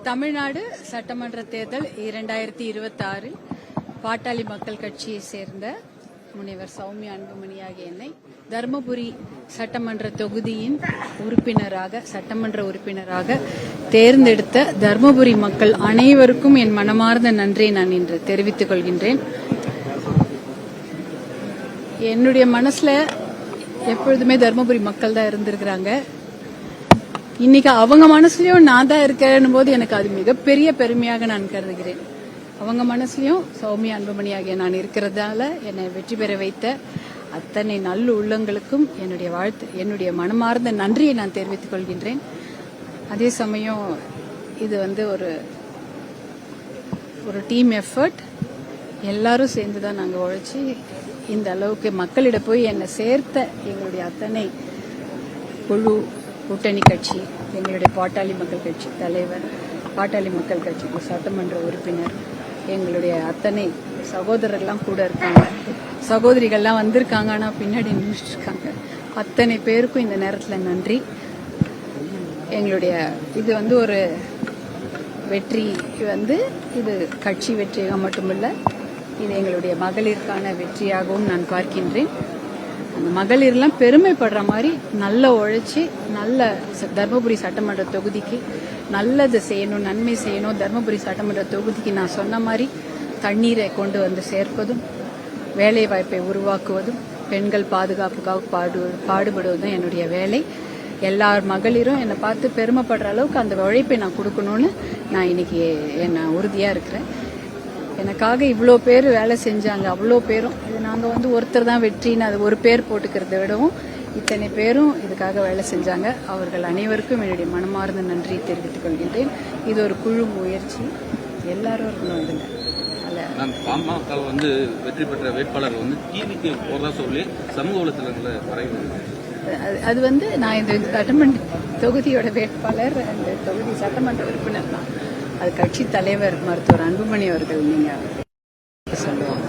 தமிழ்நாடு சட்டமன்ற தேர்தல் 2026 பாட்டாளி மக்கள் கட்சியை சேர்ந்த முனைவர் சௌமியா அன்புமணி ஆகிய என்னை தருமபுரி சட்டமன்ற தொகுதியின் சட்டமன்ற உறுப்பினராக தேர்ந்தெடுத்த தருமபுரி மக்கள் அனைவருக்கும் என் மனமார்ந்த நன்றியை நான் இன்று தெரிவித்துக் கொள்கின்றேன். என்னுடைய மனசுல எப்பொழுதுமே தருமபுரி மக்கள் தான் இருந்திருக்கிறாங்க. இன்னைக்கு அவங்க மனசுலயும் நான் தான் இருக்கேன் போது எனக்கு அது மிகப்பெரிய பெருமையாக நான் கருதுகிறேன். அவங்க மனசுலயும் சௌமியா அன்புமணி ஆகிய நான் இருக்கிறதால என்னை வெற்றி பெற வைத்த அத்தனை நல்ல உள்ளங்களுக்கும் என்னுடைய மனமார்ந்த நன்றியை நான் தெரிவித்துக் கொள்கின்றேன். அதே சமயம் இது ஒரு டீம் எஃபர்ட். எல்லாரும் சேர்ந்துதான் நாங்கள் உழைச்சி இந்த அளவுக்கு மக்களிடம் போய் என்னை சேர்த்த எங்களுடைய அத்தனை குழு, கூட்டணி கட்சி, எங்களுடைய பாட்டாளி மக்கள் கட்சி தலைவர், பாட்டாளி மக்கள் கட்சிக்கு சட்டமன்ற உறுப்பினர், எங்களுடைய அத்தனை சகோதரர்லாம் கூட இருக்காங்க, சகோதரிகள்லாம் வந்திருக்காங்க, ஆனால் பின்னாடி நின்றுட்டு இருக்காங்க. அத்தனை பேருக்கும் இந்த நேரத்தில் நன்றி. எங்களுடைய இது ஒரு வெற்றி, இது கட்சி வெற்றியாக மட்டுமல்ல, இது எங்களுடைய மகளிருக்கான வெற்றியாகவும் நான் பார்க்கின்றேன். அந்த மகளிர்லாம் பெருமைப்படுற மாதிரி நல்ல உழைச்சி நல்ல தர்மபுரி சட்டமன்ற தொகுதிக்கு நல்லது செய்யணும், நன்மை செய்யணும். தர்மபுரி சட்டமன்ற தொகுதிக்கு நான் சொன்ன மாதிரி தண்ணீரை கொண்டு வந்து சேர்ப்பதும், வேலை வாய்ப்பை உருவாக்குவதும், பெண்கள் பாதுகாப்புக்காக பாடுபடுவதும் என்னுடைய வேலை. எல்லார் மகளிரும் என்னை பார்த்து பெருமைப்படுற அளவுக்கு அந்த உழைப்பை நான் கொடுக்கணும்னு நான் இன்னைக்கு உறுதியா இருக்கிறேன். எனக்காக இவ்வளோ பேர் வேலை செஞ்சாங்க. அவ்வளோ பேரும் இது நாங்கள் ஒருத்தர் தான் வெற்றின்னு அது ஒரு பேர் போட்டுக்கிறத விடவும் இத்தனை பேரும் இதுக்காக வேலை செஞ்சாங்க. அவர்கள் அனைவருக்கும் என்னுடைய மனமார்ந்த நன்றி தெரிவித்துக் கொள்கின்றேன். இது ஒரு குழு முயற்சி, எல்லாரும் இருக்கணும். பாமக வெற்றி பெற்ற வேட்பாளர் டிவிக்கு போறதா சொல்லி சமூக வலைதளங்களை அது நான் இந்த சட்டமன்ற தொகுதியோட வேட்பாளர், அந்த தொகுதி சட்டமன்ற உறுப்பினர் தான். அது கட்சி தலைவர் மருத்துவர் அன்புமணி அவர்கள் நீங்க சொல்லுவாங்க.